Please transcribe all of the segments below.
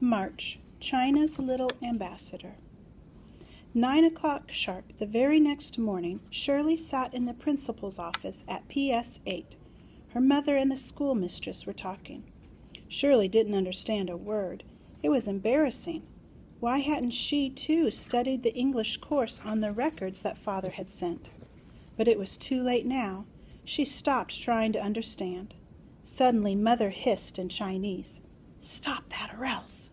March, China's little ambassador. 9 o'clock sharp the very next morning, Shirley sat in the principal's office at PS 8. Her mother and the schoolmistress were talking. Shirley didn't understand a word. It was embarrassing. Why hadn't she, too, studied the English course on the records that Father had sent? But it was too late now. She stopped trying to understand. Suddenly, Mother hissed in Chinese, "Stop that or else!"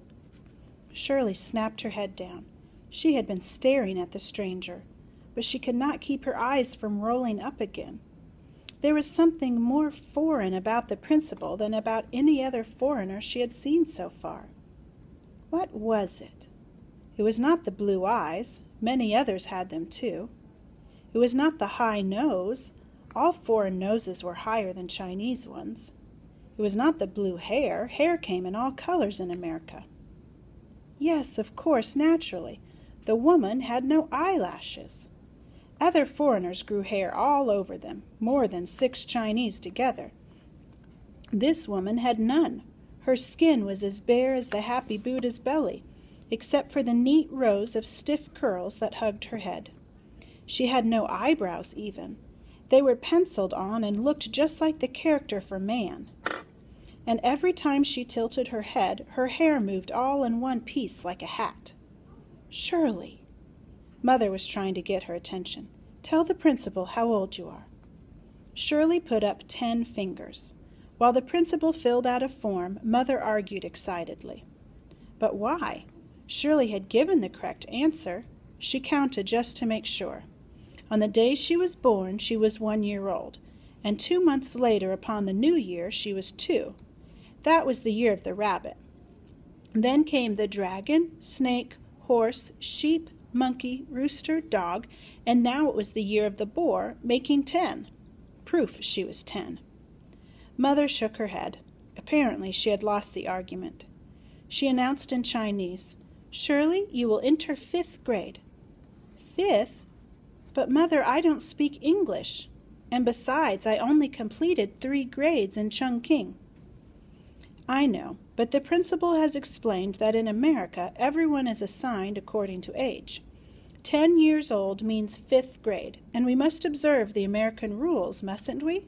Shirley snapped her head down. She had been staring at the stranger, but she could not keep her eyes from rolling up again. There was something more foreign about the principal than about any other foreigner she had seen so far. What was it? It was not the blue eyes. Many others had them too. It was not the high nose. All foreign noses were higher than Chinese ones. It was not the blue hair. Hair came in all colors in America. Yes, of course, naturally. The woman had no eyelashes. Other foreigners grew hair all over them, more than 6 Chinese together. This woman had none. Her skin was as bare as the happy Buddha's belly, except for the neat rows of stiff curls that hugged her head. She had no eyebrows even. They were penciled on and looked just like the character for man. And every time she tilted her head, her hair moved all in one piece like a hat. Shirley. Mother was trying to get her attention. Tell the principal how old you are. Shirley put up 10 fingers. While the principal filled out a form, Mother argued excitedly. But why? Shirley had given the correct answer. She counted just to make sure. On the day she was born, she was 1 year old, and 2 months later, upon the new year, she was 2. That was the year of the rabbit. Then came the dragon, snake, horse, sheep, monkey, rooster, dog, and now it was the year of the boar, making 10. Proof she was 10. Mother shook her head. Apparently she had lost the argument. She announced in Chinese, "Shirley, you will enter 5th grade." 5th? But Mother, I don't speak English. And besides, I only completed 3 grades in Chungking. I know, but the principal has explained that in America everyone is assigned according to age. 10 years old means 5th grade, and we must observe the American rules, mustn't we?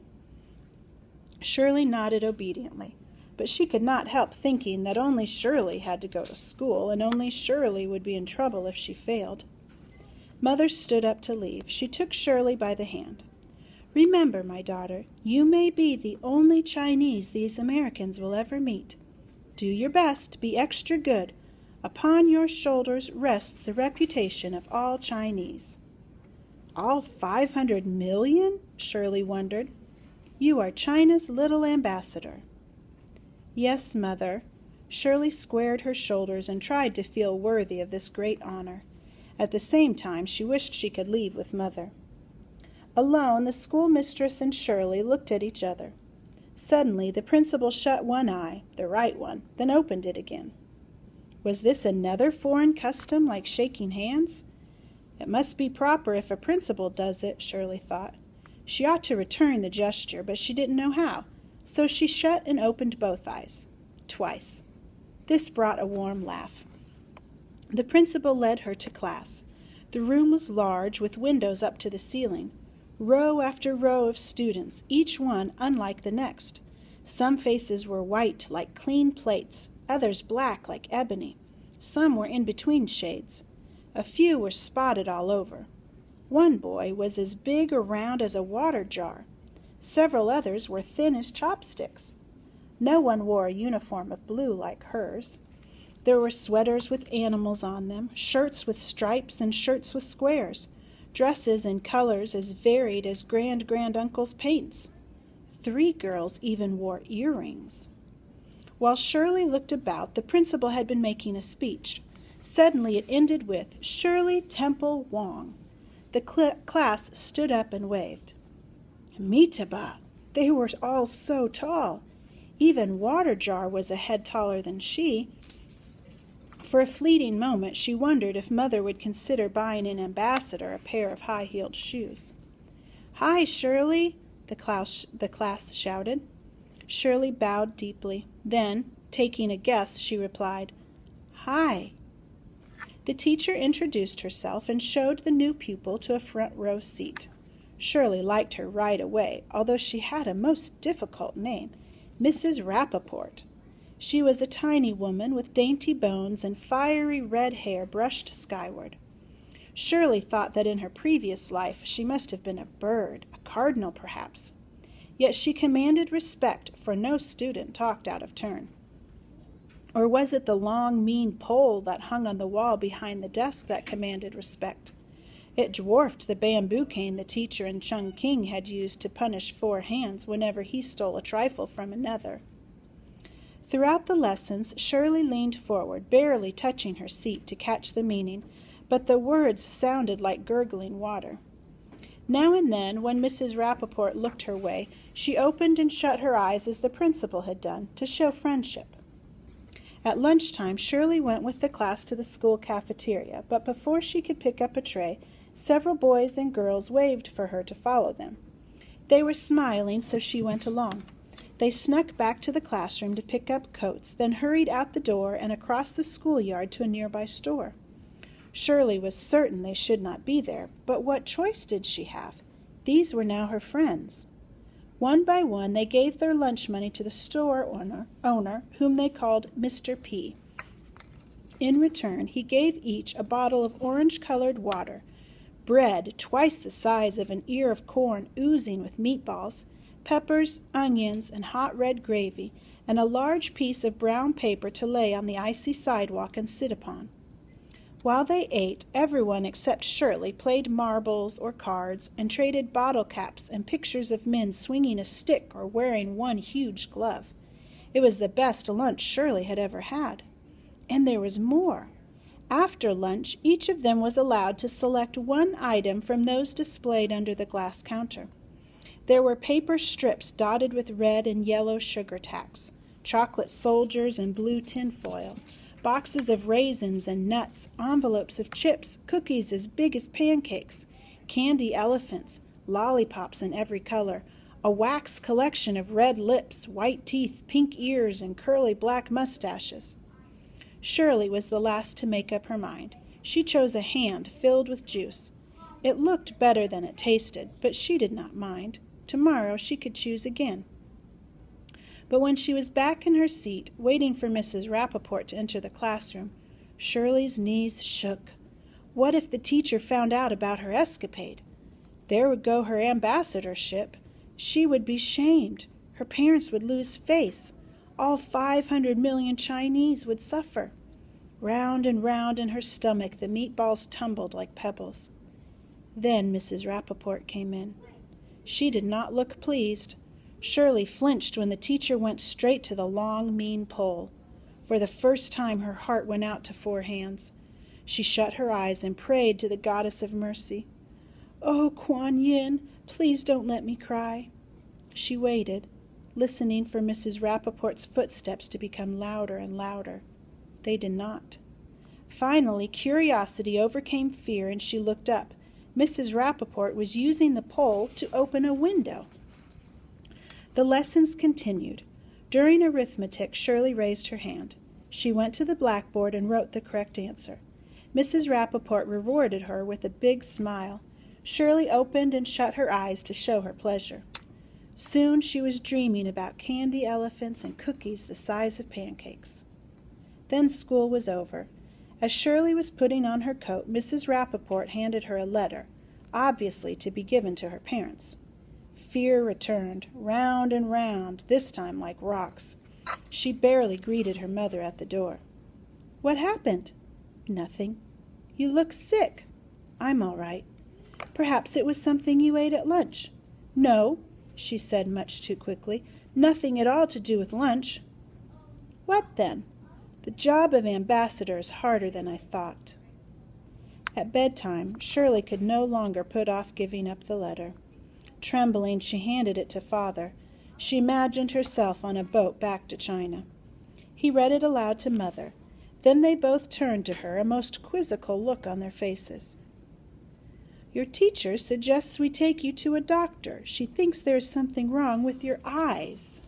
Shirley nodded obediently, but she could not help thinking that only Shirley had to go to school, and only Shirley would be in trouble if she failed. Mother stood up to leave. She took Shirley by the hand. Remember, my daughter, you may be the only Chinese these Americans will ever meet. Do your best, be extra good. Upon your shoulders rests the reputation of all Chinese. All 500 million? Shirley wondered. You are China's little ambassador. Yes, Mother. Shirley squared her shoulders and tried to feel worthy of this great honor. At the same time, she wished she could leave with Mother. Alone, the schoolmistress and Shirley looked at each other. Suddenly, the principal shut one eye, the right one, then opened it again. Was this another foreign custom like shaking hands? It must be proper if a principal does it, Shirley thought. She ought to return the gesture, but she didn't know how, so she shut and opened both eyes, twice. This brought a warm laugh. The principal led her to class. The room was large, with windows up to the ceiling. Row after row of students, each one unlike the next. Some faces were white like clean plates, others black like ebony. Some were in between shades. A few were spotted all over. One boy was as big or round as a water jar. Several others were thin as chopsticks. No one wore a uniform of blue like hers. There were sweaters with animals on them, shirts with stripes and shirts with squares, dresses in colors as varied as grand-uncle's paints. 3 girls even wore earrings. While Shirley looked about, the principal had been making a speech. Suddenly it ended with, "Shirley Temple Wong." The class stood up and waved. Meetaba! They were all so tall. Even Water Jar was a head taller than she. For a fleeting moment she wondered if Mother would consider buying an ambassador a pair of high-heeled shoes. "Hi, Shirley!" the class shouted. Shirley bowed deeply. Then, taking a guess, she replied, Hi. The teacher introduced herself and showed the new pupil to a front row seat. Shirley liked her right away, although she had a most difficult name, Mrs. Rappaport. She was a tiny woman with dainty bones and fiery red hair brushed skyward. Shirley thought that in her previous life she must have been a bird, a cardinal perhaps. Yet she commanded respect, for no student talked out of turn. Or was it the long, mean pole that hung on the wall behind the desk that commanded respect? It dwarfed the bamboo cane the teacher in Chungking had used to punish Four Hands whenever he stole a trifle from another. Throughout the lessons, Shirley leaned forward, barely touching her seat to catch the meaning, but the words sounded like gurgling water. Now and then, when Mrs. Rappaport looked her way, she opened and shut her eyes as the principal had done, to show friendship. At lunchtime, Shirley went with the class to the school cafeteria, but before she could pick up a tray, several boys and girls waved for her to follow them. They were smiling, so she went along. They snuck back to the classroom to pick up coats, then hurried out the door and across the schoolyard to a nearby store. Shirley was certain they should not be there, but what choice did she have? These were now her friends. One by one they gave their lunch money to the store owner, whom they called Mr. P. In return, he gave each a bottle of orange-colored water, bread twice the size of an ear of corn oozing with meatballs, peppers, onions, and hot red gravy, and a large piece of brown paper to lay on the icy sidewalk and sit upon. While they ate, everyone except Shirley played marbles or cards and traded bottle caps and pictures of men swinging a stick or wearing one huge glove. It was the best lunch Shirley had ever had. And there was more. After lunch, each of them was allowed to select one item from those displayed under the glass counter. There were paper strips dotted with red and yellow sugar tacks, chocolate soldiers and blue tinfoil, boxes of raisins and nuts, envelopes of chips, cookies as big as pancakes, candy elephants, lollipops in every color, a wax collection of red lips, white teeth, pink ears, and curly black mustaches. Shirley was the last to make up her mind. She chose a hand filled with juice. It looked better than it tasted, but she did not mind. Tomorrow she could choose again. But when she was back in her seat, waiting for Mrs. Rappaport to enter the classroom, Shirley's knees shook. What if the teacher found out about her escapade? There would go her ambassadorship. She would be shamed. Her parents would lose face. All 500 million Chinese would suffer. Round and round in her stomach the meatballs tumbled like pebbles. Then Mrs. Rappaport came in. She did not look pleased. Shirley flinched when the teacher went straight to the long, mean pole. For the first time her heart went out to Four Hands. She shut her eyes and prayed to the goddess of mercy. "Oh, Kuan Yin, please don't let me cry." She waited, listening for Mrs. Rappaport's footsteps to become louder and louder. They did not. Finally, curiosity overcame fear, and she looked up. Mrs. Rappaport was using the pole to open a window. The lessons continued. During arithmetic, Shirley raised her hand. She went to the blackboard and wrote the correct answer. Mrs. Rappaport rewarded her with a big smile. Shirley opened and shut her eyes to show her pleasure. Soon she was dreaming about candy elephants and cookies the size of pancakes. Then school was over. As Shirley was putting on her coat, Mrs. Rappaport handed her a letter, obviously to be given to her parents. Fear returned, round and round, this time like rocks. She barely greeted her mother at the door. "What happened?" "Nothing." "You look sick." "I'm all right." "Perhaps it was something you ate at lunch." "No," she said much too quickly. "Nothing at all to do with lunch." "What then?" "The job of ambassador is harder than I thought." At bedtime, Shirley could no longer put off giving up the letter. Trembling, she handed it to Father. She imagined herself on a boat back to China. He read it aloud to Mother. Then they both turned to her, a most quizzical look on their faces. "Your teacher suggests we take you to a doctor. She thinks there is something wrong with your eyes."